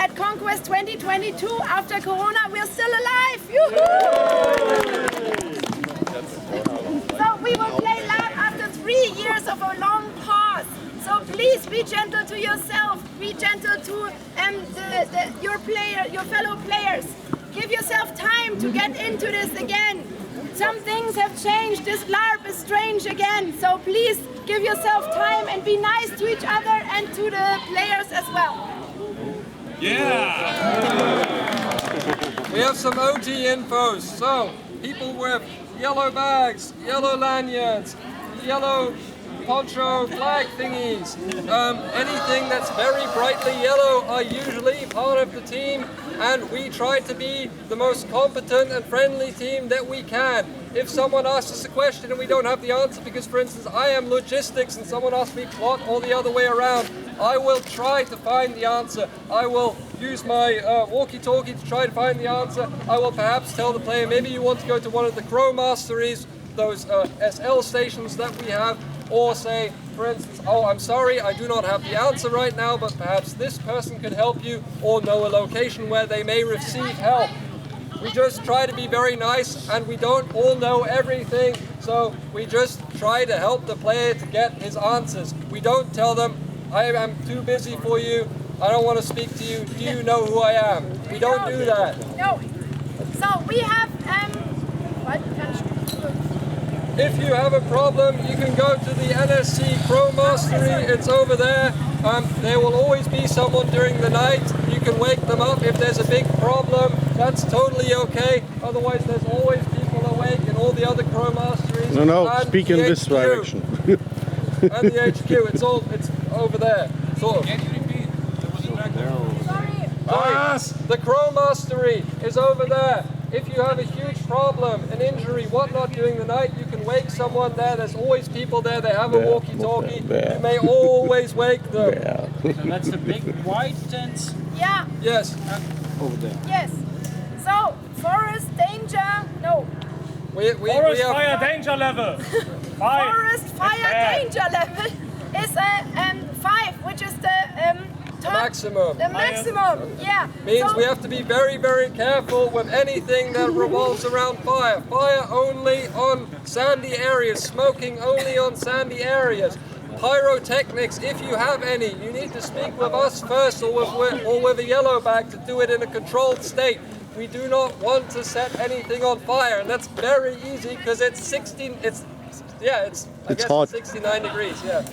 at Conquest 2022. After Corona, we're still alive. So we will play live after 3 years of a long pause. So please be gentle to yourself. Be gentle to your fellow players. Give yourself time to get into this again. Some things have changed. This LARP is strange again. So please give yourself time and be nice to each other and to the players as well. Yeah! We have some OT infos. So, people with yellow bags, yellow lanyards, yellow poncho flag thingies, anything that's very brightly yellow are usually part of the team, and we try to be the most competent and friendly team that we can. If someone asks us a question and we don't have the answer, because for instance I am logistics and someone asks me plot or the other way around, I will try to find the answer. I will use my walkie-talkie to try to find the answer. I will perhaps tell the player, maybe you want to go to one of the Crow Masteries, those SL stations that we have, or say, for instance, oh, I'm sorry, I do not have the answer right now, but perhaps this person could help you, or know a location where they may receive help. We just try to be very nice, and we don't all know everything, so we just try to help the player to get his answers. We don't tell them, I am too busy for you, I don't want to speak to you, do you know who I am? We don't do that. No. So we have, If you have a problem, you can go to the NSC Crow Mastery, it's over there. There will always be someone during the night. You can wake them up if there's a big problem, that's totally okay. Otherwise there's always people awake in all the other Crow Masteries. No, speak in this HQ. direction. And the HQ, it's over there. Sort of. Can you repeat? sorry. The Crow Mastery is over there. If you have a huge problem, an injury, whatnot during the night, you can wake someone there. There's always people there. They have a walkie-talkie. You may always wake them. So that's the big white tents? Yeah. Yes. Over there. Yes. So, forest danger, no. Forest fire danger level. 5. Forest fire danger level is a 5, which is the maximum. The maximum, yeah. Means so, we have to be very, very careful with anything that revolves around fire. Fire only on sandy areas, smoking only on sandy areas. Pyrotechnics, if you have any, you need to speak with us first or with a yellow bag to do it in a controlled state. We do not want to set anything on fire, and that's very easy because it's 16, it's hot. 69 degrees, yeah.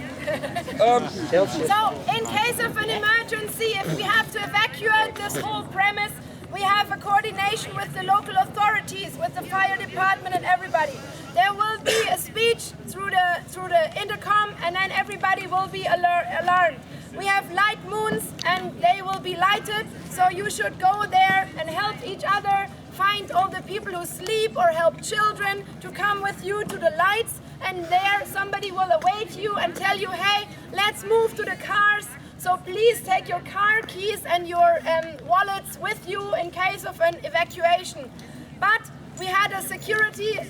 So, in case of an emergency, if we have to evacuate this whole premise, we have a coordination with the local authorities, with the fire department and everybody. There will be a speech through the intercom, and then everybody will be alarmed. We have light moons and they will be lighted, so you should go there and help each other, find all the people who sleep or help children to come with you to the lights, and there somebody will await you and tell you, hey, let's move to the cars. So please take your car keys and your wallets with you in case of an evacuation. But we had a security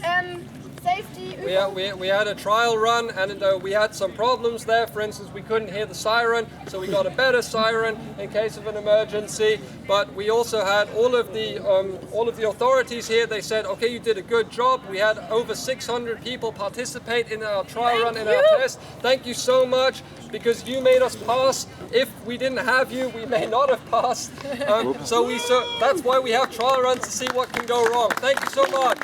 safety. We had a trial run, and we had some problems there. For instance, we couldn't hear the siren, so we got a better siren in case of an emergency. But we also had all of the authorities here. They said, okay, you did a good job. We had over 600 people participate in our trial run, in our test. Thank you so much, because you made us pass. If we didn't have you, we may not have passed. So that's why we have trial runs, to see what can go wrong. Thank you so much.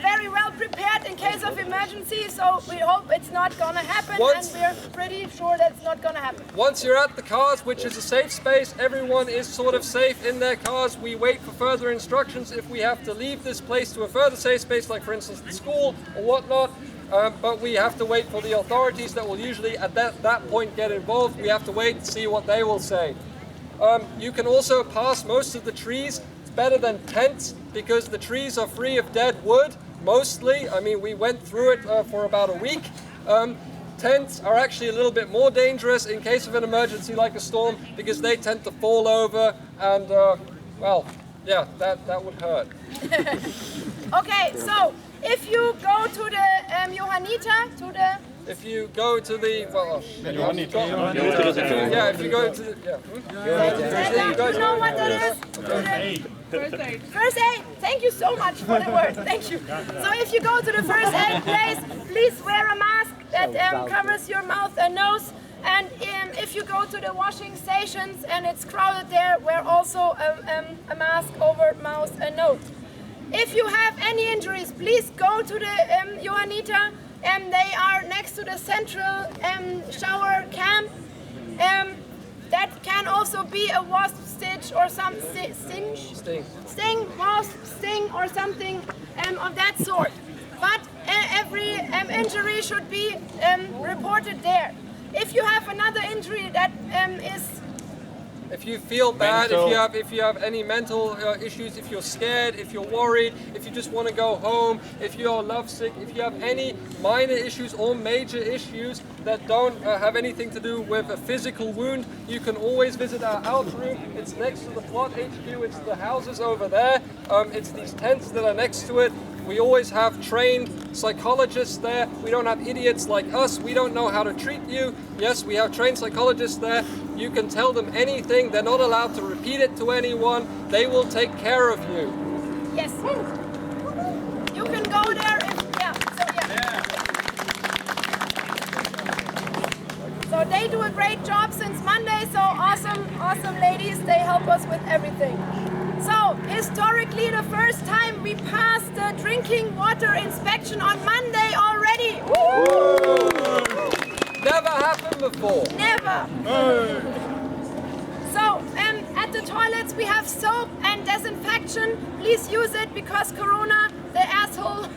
Very well prepared in case of emergency, so we hope it's not gonna happen, and we're pretty sure that it's not gonna happen. Once you're at the cars, which is a safe space, everyone is sort of safe in their cars. We wait for further instructions if we have to leave this place to a further safe space, like for instance the school or whatnot. But we have to wait for the authorities that will usually at that point get involved. We have to wait to see what they will say. You can also pass most of the trees. It's better than tents because the trees are free of dead wood. Mostly, I mean, we went through it for about a week. Tents are actually a little bit more dangerous in case of an emergency like a storm, because they tend to fall over and, well, yeah, that would hurt. Okay, so if you go to the Johanniter, to the if you go to the, well, if you go to the, You know what that is? First aid. Thank you so much for the word. Thank you. So if you go to the first aid place, please wear a mask that covers your mouth and nose. And if you go to the washing stations and it's crowded there, wear also a mask over mouth and nose. If you have any injuries, please go to the Johanniter. They are next to the central shower camp. That can also be a wasp stitch or some sting, wasp sting or something of that sort. But every injury should be reported there. If you have another injury that is... If you feel bad, if you have any mental issues, if you're scared, if you're worried, if you just want to go home, if you're lovesick, if you have any minor issues or major issues that don't have anything to do with a physical wound, you can always visit our out room. It's next to the plot HQ, it's the houses over there. It's these tents that are next to it. We always have trained psychologists there. We don't have idiots like us. We don't know how to treat you. Yes, we have trained psychologists there. You can tell them anything. They're not allowed to repeat it to anyone. They will take care of you. Yes. You can go there if, So they do a great job since Monday. So awesome ladies. They help us with everything. So, historically, the first time we passed the drinking water inspection on Monday already. Woo! Never happened before. Never. So, at the toilets we have soap and disinfection. Please use it because Corona, the asshole,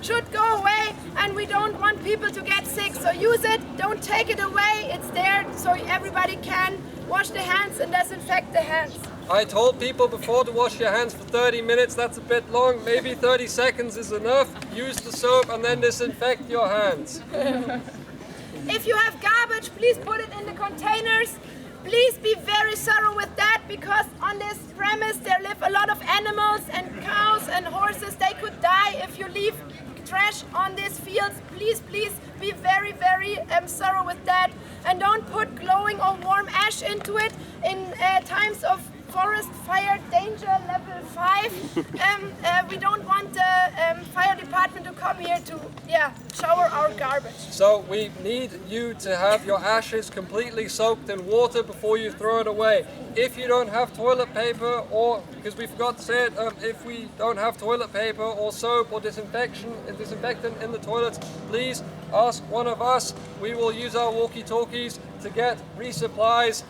should go away and we don't want people to get sick. So use it, don't take it away. It's there so everybody can wash their hands and disinfect their hands. I told people before to wash your hands for 30 minutes. That's a bit long. Maybe 30 seconds is enough. Use the soap and then disinfect your hands. If you have garbage, please put it in the containers. Please be very thorough with that because on this premise there live a lot of animals and cows and horses. They could die if you leave trash on these fields. Please be very thorough with that. And don't put glowing or warm ash into it in times of forest fire danger level 5. We don't want the fire department to come here to shower our garbage. So we need you to have your ashes completely soaked in water before you throw it away. If you don't have toilet paper, or because we forgot to say it, if we don't have toilet paper or soap or disinfectant in the toilets, please ask one of us. We will use our walkie-talkies to get resupplies.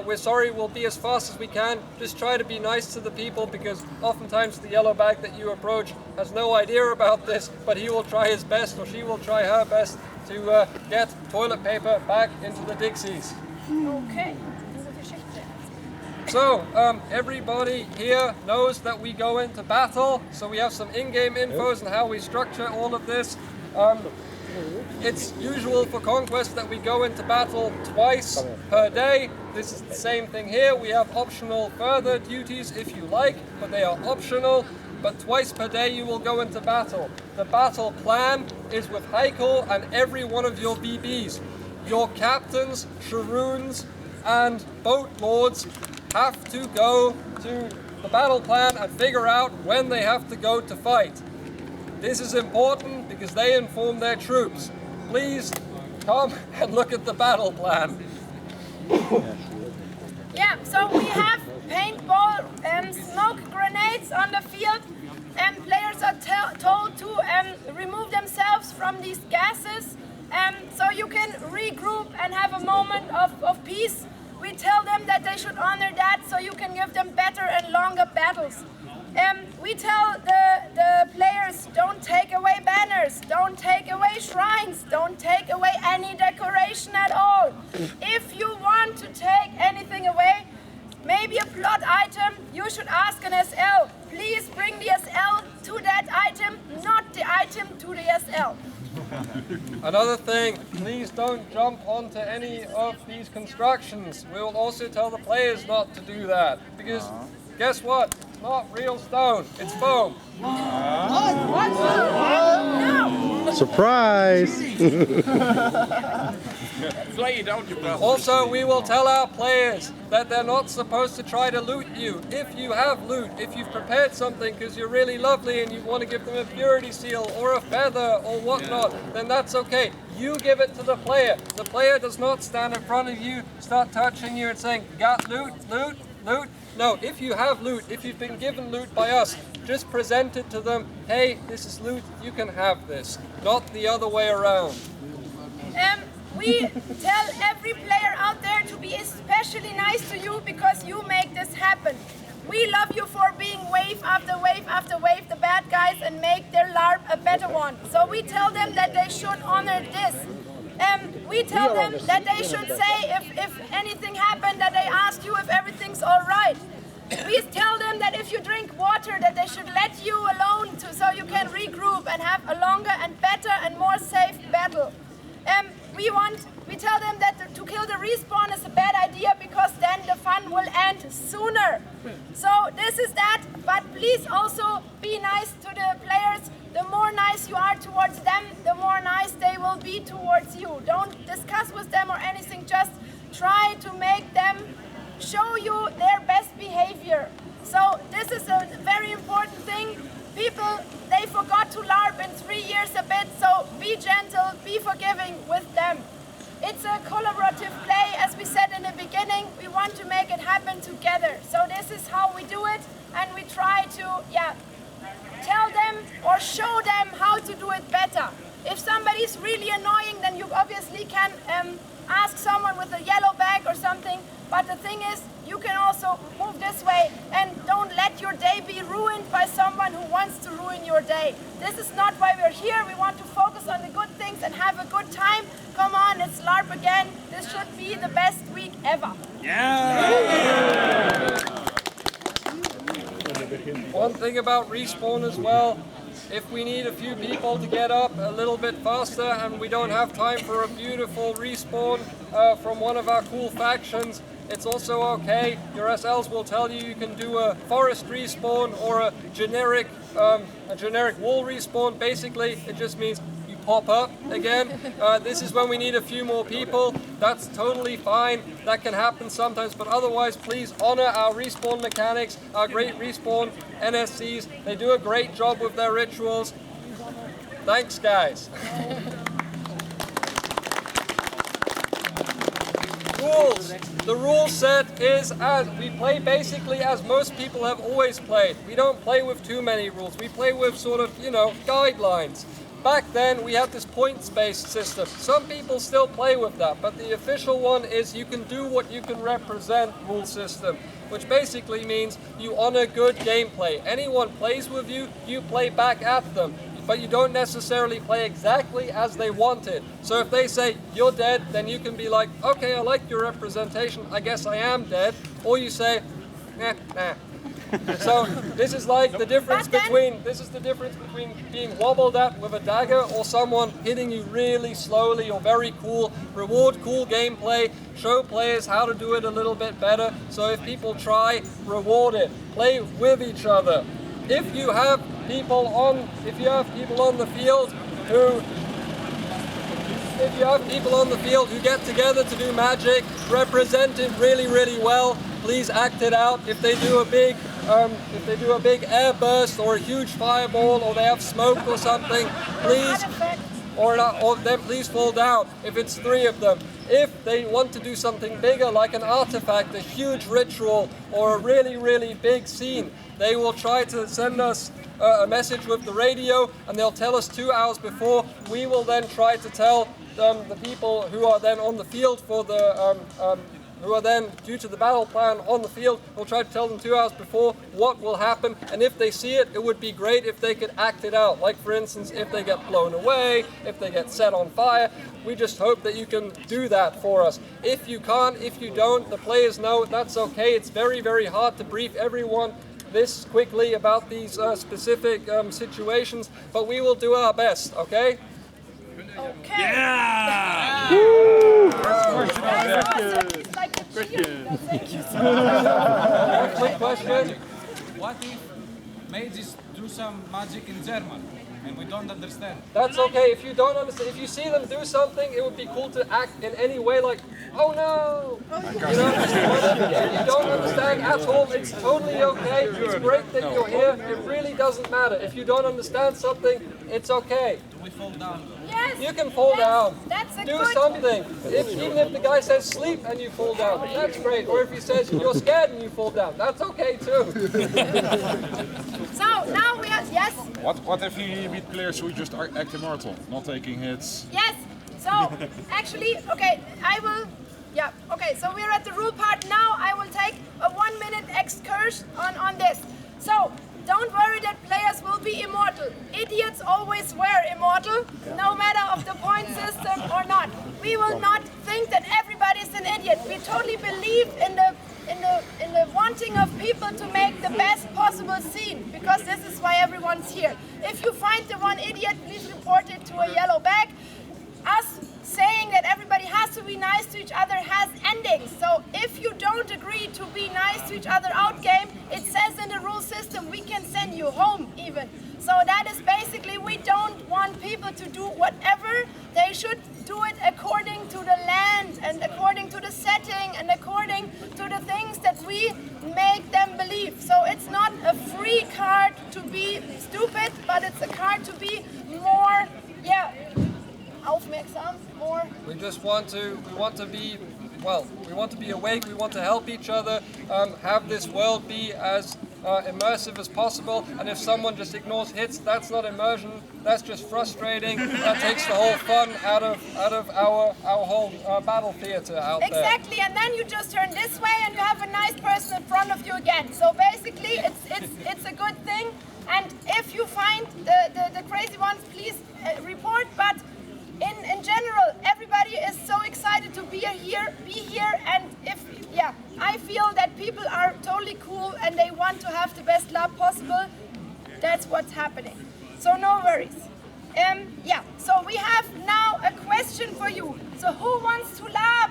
We're sorry, we'll be as fast as we can. Just try to be nice to the people because oftentimes the yellow bag that you approach has no idea about this, but he will try his best or she will try her best to get toilet paper back into the Dixies. Okay. So, everybody here knows that we go into battle, so we have some in-game infos on how we structure all of this. It's usual for Conquest that we go into battle twice per day. This is the same thing here. We have optional further duties if you like, but they are optional. But twice per day you will go into battle. The battle plan is with Heikel and every one of your BBs. Your captains, Sharoons, and boat lords have to go to the battle plan and figure out when they have to go to fight. This is important because they inform their troops. Please come and look at the battle plan. Yeah, so we have paintball and smoke grenades on the field, and players are told to remove themselves from these gases, so you can regroup and have a moment of peace. We tell them that they should honor that so you can give them better and longer battles. We tell the players, don't take away banners, don't take away shrines, don't take away any decoration at all. If you want to take anything away, maybe a plot item, you should ask an SL. Please bring the SL to that item, not the item to the SL. Another thing, please don't jump onto any of these constructions. We will also tell the players not to do that, because guess what? It's not real stone, it's foam. What? No! Surprise! Also, we will tell our players that they're not supposed to try to loot you. If you have loot, if you've prepared something because you're really lovely and you want to give them a purity seal or a feather or whatnot, then that's okay. You give it to the player. The player does not stand in front of you, start touching you and saying, got loot, loot, loot. No, if you have loot, if you've been given loot by us, just present it to them. Hey, this is loot, you can have this. Not the other way around. We tell every player out there to be especially nice to you because you make this happen. We love you for being wave after wave after wave the bad guys and make their LARP a better one. So we tell them that they should honor this. We tell them that they should say if anything happened, that they ask you if everything's all right. We tell them that if you drink water, that they should let you alone so you can regroup and have a longer and better and more safe battle. We tell them that to kill the respawn is a bad idea because then the fun will end sooner. So this is that, but please also be nice to the players. The more nice you are towards them, the more nice they will be towards you. Don't discuss with them or anything, just try to make them show you their best behavior. So this is a very important thing. People, they forgot to LARP in 3 years a bit, so be gentle, be forgiving with them. It's a collaborative play, as we said in the beginning. We want to make it happen together. So this is how we do it, and we try to, tell them or show them how to do it better. If somebody's really annoying, then you obviously can ask someone with a yellow bag or something. But the thing is, you can also move this way and don't let your day be ruined by someone who wants to ruin your day. This is not why we're here. We want to focus on the good things and have a good time. Come on, it's LARP again. This should be the best week ever. One thing about respawn as well, if we need a few people to get up a little bit faster and we don't have time for a beautiful respawn from one of our cool factions, it's also okay. Your SLs will tell you can do a forest respawn or a generic wall respawn. Basically, it just means you pop up again. This is when we need a few more people. That's totally fine. That can happen sometimes, but otherwise, please honor our respawn mechanics, our great respawn NSCs. They do a great job with their rituals. Thanks, guys. Rules. The rule set is as we play basically as most people have always played. We don't play with too many rules. We play with sort of, guidelines. Back then we had this points-based system. Some people still play with that, but the official one is you can do what you can represent rule system, which basically means you honor good gameplay. Anyone plays with you, you play back at them. But you don't necessarily play exactly as they wanted. So if they say, you're dead, then you can be like, okay, I like your representation, I guess I am dead. Or you say, nah. So this is like the difference between, being wobbled at with a dagger or someone hitting you really slowly or very cool. Reward cool gameplay, show players how to do it a little bit better. So if people try, reward it. Play with each other. If you have people on the field who get together to do magic, represent it really, really well, please act it out. If they do a big air burst or a huge fireball or they have smoke or something, please then please fall down if it's 3 of them. If they want to do something bigger like an artifact, a huge ritual or a really, really big scene, they will try to send us a message with the radio and they'll tell us 2 hours before. We will then try to tell the people who are then on the field for the who are then, due to the battle plan on the field, we'll try to tell them 2 hours before what will happen, and if they see it, it would be great if they could act it out. Like for instance, if they get blown away, if they get set on fire, we just hope that you can do that for us. If you can't, if you don't, the players know that's okay. It's very, very hard to brief everyone this quickly about these specific situations, but we will do our best, okay? Okay. Yeah! Thank you so much. Quick question. What if mages do some magic in German? and we don't understand. That's okay. If you don't understand, if you see them do something, it would be cool to act in any way like, oh no! You know, if you don't understand at all, it's totally okay. It's great that you're here. It really doesn't matter. If you don't understand something, it's okay. Do we fall down? Yes. You can fall down. That's a Do good... something. Even if the guy says sleep and you fall down, that's great. Or if he says you're scared and you fall down, that's okay too. So now we are... Yes? What if you meet players who just act immortal, not taking hits? Yes. So actually, okay, I will... Yeah, okay, so we're at the rule part now. I will take a 1-minute excursion on this. So, don't worry that players will be immortal. Idiots always were immortal, no matter of the point system or not. We will not think that everybody is an idiot. We totally believe in the wanting of people to make the best possible scene, because this is why everyone's here. If you find the one idiot, please report it to a yellow bag. Us saying that everybody has to be nice to each other has endings. So if you don't agree to be nice to each other out game, it says in the rule system we can send you home even. So that is basically, we don't want people to do whatever. They should do it according to the land and according to the setting and according to the things that we make them believe. So it's not a free card to be stupid, but it's a card to be more, yeah, aufmerksam, more. We just want to be, well, we want to be awake, we want to help each other, have this world be as immersive as possible, and if someone just ignores hits, that's not immersion, that's just frustrating, that takes the whole fun out of our whole battle theater out there. Exactly, and then you just turn this way and you have a nice person in front of you again. So basically it's a good thing, and if you find the crazy ones, please report, but in general, everybody is so excited to be here, and I feel that people are totally cool and they want to have the best lab possible. That's what's happening. So no worries. So we have now a question for you. So who wants to lab?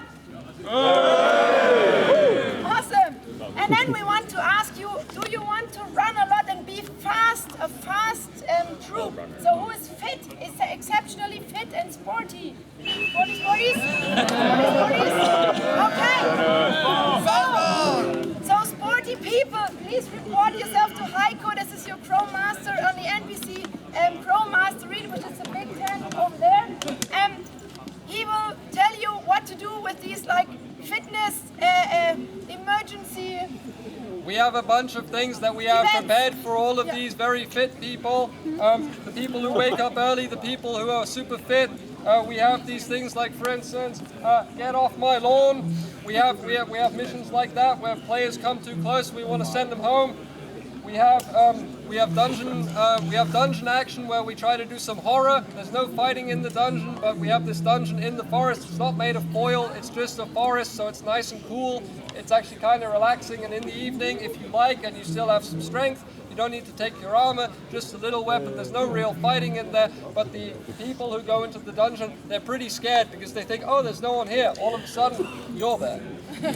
Awesome. And then we want to ask you, do you want to run a lot and be fast, a fast troop? So who is fit, is exceptionally fit and sporty? Sporties? Okay. So sporty people, please report yourself to Heiko. This is your Pro Master on the NBC Pro Master Read, which is a big tent over there. He will tell you what to do with these like fitness emergency. We have a bunch of things that we have prepared for all of these very fit people. The people who wake up early, the people who are super fit. We have these things like, for instance, get off my lawn. We have missions like that where players come too close. We want to send them home. We have dungeon action where we try to do some horror. There's no fighting in the dungeon, but we have this dungeon in the forest. It's not made of foil, it's just a forest, so it's nice and cool. It's actually kind of relaxing, and in the evening, if you like and you still have some strength, you don't need to take your armor, just a little weapon. There's no real fighting in there, but the people who go into the dungeon, they're pretty scared because they think, oh, there's no one here. All of a sudden, you're there. So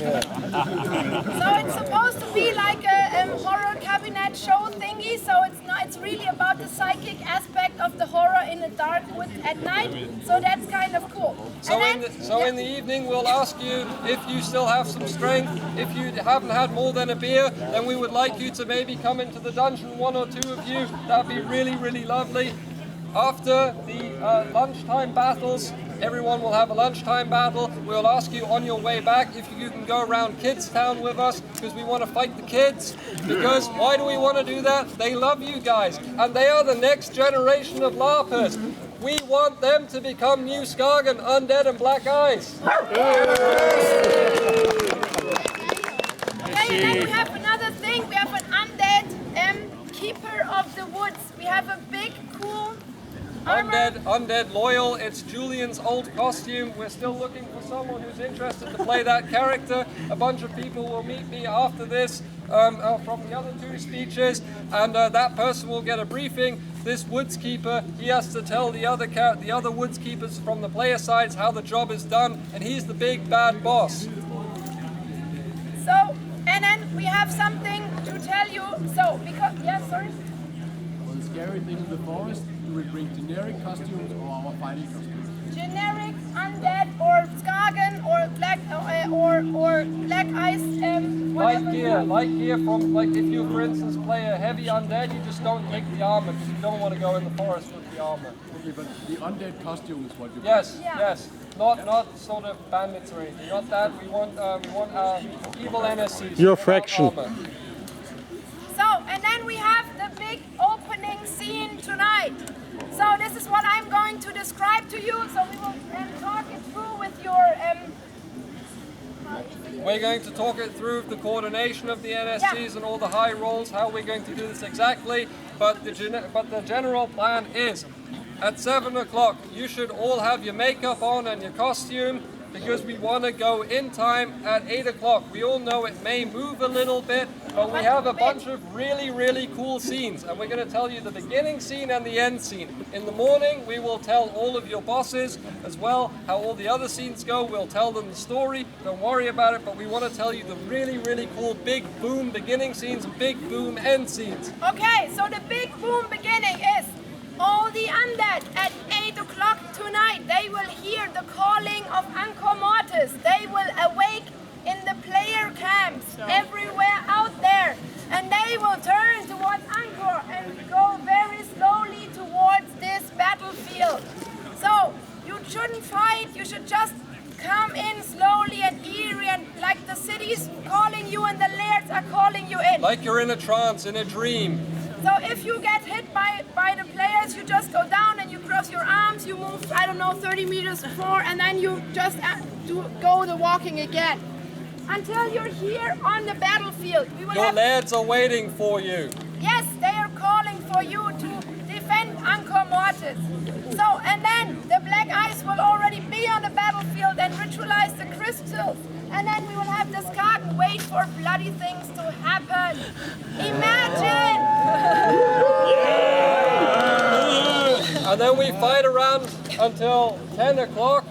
it's supposed to be like a horror cabinet show thingy, so it's really about the psychic aspect of the horror in the dark woods at night, so that's kind of cool. So in the evening we'll ask you if you still have some strength. If you haven't had more than a beer, then we would like you to maybe come into the dungeon, 1 or 2 of you. That'd be really, really lovely. After the lunchtime battles, everyone will have a lunchtime battle. We'll ask you on your way back if you can go around Kids Town with us, because we want to fight the kids. Because why do we want to do that? They love you guys, and they are the next generation of LARPers. We want them to become New Skagen, Undead and Black Eyes. Okay, and then we have another thing. We have an undead keeper of the woods. We have a big, cool Undead Loyal. It's Julian's old costume. We're still looking for someone who's interested to play that character. A bunch of people will meet me after this from the other 2 speeches, and that person will get a briefing. This woodskeeper, he has to tell the other woodskeepers from the player sides how the job is done, and he's the big bad boss. So, and then we have something to tell you. So, because, yeah, sorry? One scary thing in the forest, you will bring generic costumes or our fighting costumes? Generic, undead, or Skagen, or black ice, whatever. Light gear from, like, if you, for instance, play a heavy undead, you just don't take the armor because you don't want to go in the forest with the armor. Okay, but the undead costume is what you Yes, Yeah. yes. Not sort of bandits or anything. Not that. We want evil NSCs. Your without fraction. armor. So, and then we have the big opening scene tonight. So this is what I'm going to describe to you. So we will talk it through with your We're going to talk it through the coordination of the NSCs and all the high rolls, how we're going to do this exactly. But the general plan is, at 7 o'clock, you should all have your makeup on and your costume, because we want to go in time at 8 o'clock. We all know it may move a little bit, but we have a bunch of really cool scenes, and we're going to tell you the beginning scene and the end scene. In the morning, we will tell all of your bosses as well how all the other scenes go. We'll tell them the story. Don't worry about it, but we want to tell you the really cool big boom beginning scenes and big boom end scenes. Okay, so the big boom beginning is all the undead at 8 o'clock tonight. They will hear the calling of Anchor Mortis. They will awake in the player camps everywhere out there, and they will turn towards Anchor and go very slowly towards this battlefield. So you shouldn't fight. You should just come in slowly and eerie, and like the city's calling you and the lairs are calling you in. Like you're in a trance, in a dream. So if you get hit by the players, you just go down and you cross your arms, you move, I don't know, 30 meters forward, and then you just go the walking again. Until you're here on the battlefield. We will Your lads are waiting for you. Yes, they are calling for you to defend Anchor Mortis. So, and then the black ice will already be on the battlefield and ritualize the crystals. And then we will have the Skagen wait for bloody things to happen. Imagine! And then we fight around until 10 o'clock.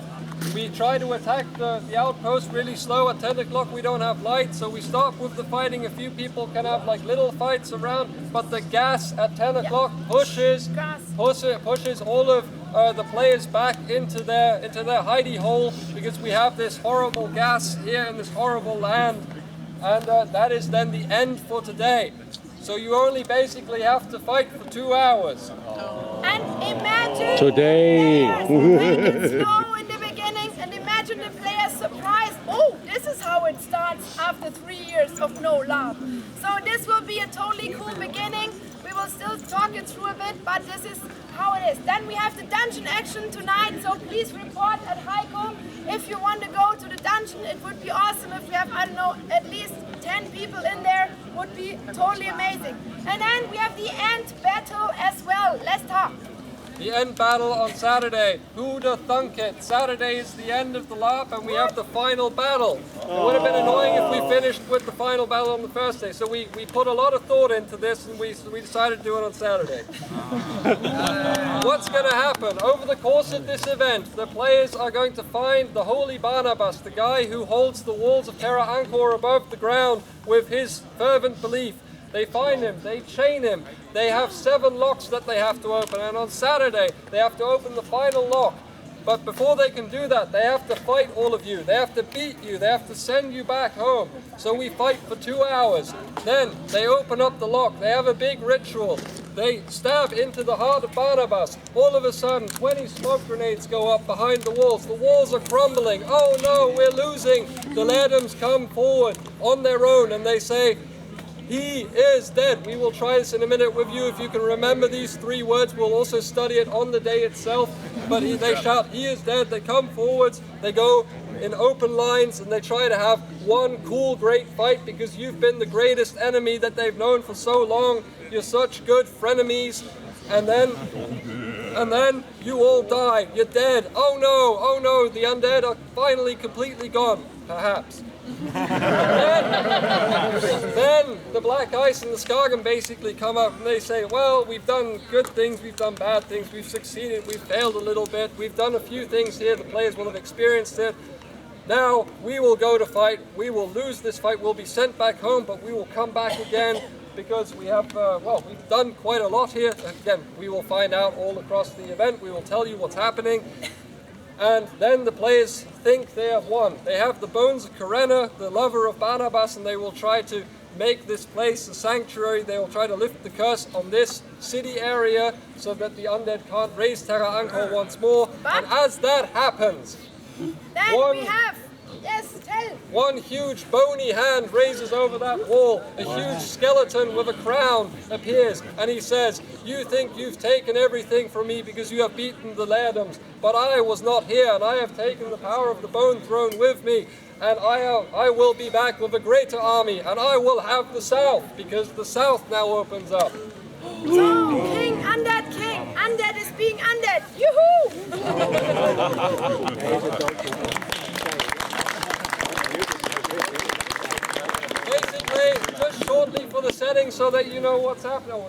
We try to attack the outpost really slow. At 10 o'clock we don't have light, so we stop with the fighting. A few people can have like little fights around, but the gas at 10 o'clock pushes all of the players back into their hidey hole, because we have this horrible gas here in this horrible land, and that is then the end for today. So you only basically have to fight for 2 hours. And imagine Today. players slow in the beginning, and imagine the players surprised. Oh, this is how it starts after 3 years of no love. So this will be a totally cool beginning. We will still talk it through a bit, but this is how it is. Then we have the dungeon action tonight, so please report at Heiko. If you want to go to the dungeon, it would be awesome if we have, I don't know, at least 10 people in there. Would be totally amazing. And then we have the end battle as well. Let's talk. The end battle on Saturday. Who'd have thunk it? Saturday is the end of the lap, and we have the final battle. It would have been annoying if we finished with the final battle on the first day. So we put a lot of thought into this, and we decided to do it on Saturday. What's going to happen? Over the course of this event, the players are going to find the Holy Barnabas, the guy who holds the walls of Terra Angkor above the ground with his fervent belief. They find him, they chain him, they have 7 locks that they have to open, and on Saturday they have to open the final lock. But before they can do that, they have to fight all of you, they have to beat you, they have to send you back home. So we fight for 2 hours, then they open up the lock, they have a big ritual, they stab into the heart of Barnabas. All of a sudden 20 smoke grenades go up behind the walls are crumbling, oh no, we're losing. The Lairdams come forward on their own and they say, "He is dead." We will try this in a minute with you. If you can remember these 3 words, we'll also study it on the day itself. But they shout, "He is dead." They come forwards, they go in open lines, and they try to have one cool, great fight, because you've been the greatest enemy that they've known for so long. You're such good frenemies. And then you all die. You're dead. Oh no, the undead are finally completely gone, perhaps. Then the black ice and the Skagen basically come up and they say, well, we've done good things, we've done bad things, we've succeeded, we've failed a little bit, we've done a few things here, the players will have experienced it. Now we will go to fight, we will lose this fight, we'll be sent back home, but we will come back again because we have, well, we've done quite a lot here. Again, we will find out all across the event. We will tell you what's happening. And then the players think they have won. They have the bones of Karenna, the lover of Barnabas, and they will try to make this place a sanctuary. They will try to lift the curse on this city area so that the undead can't raise Terra Ankor once more. And as that happens, Then we have, yes, tell. one huge bony hand raises over that wall. A huge skeleton with a crown appears, and he says, "You think you've taken everything from me because you have beaten the Lairdams, but I was not here, and I have taken the power of the Bone Throne with me. And I will be back with a greater army, and I will have the South, because the South now opens up." So, King, Undead is being undead. Yoo-hoo! Basically, just shortly for the setting so that you know what's happening.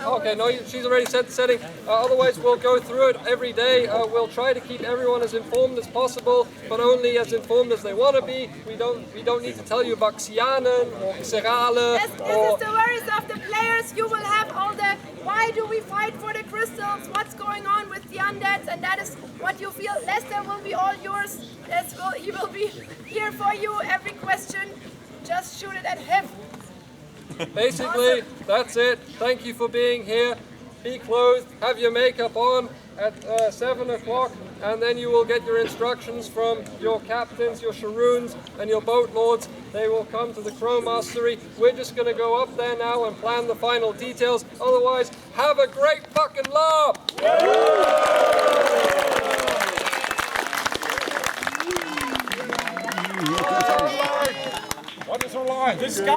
Okay, no, she's already set the setting. Otherwise, we'll go through it every day. We'll try to keep everyone as informed as possible, but only as informed as they want to be. We don't need to tell you about Xianen or Xerale. This is the worries of the players. You will have all the why do we fight for the crystals, what's going on with the undeads, and that is what you feel. Lester will be all yours. He will be here for you. Every question, just shoot it at him. Basically, that's it. Thank you for being here. Be clothed, have your makeup on at 7 o'clock, and then you will get your instructions from your captains, your Sharoons, and your boat lords. They will come to the Crow Mastery. We're just going to go up there now and plan the final details. Otherwise, have a great fucking laugh! What is our line? This guy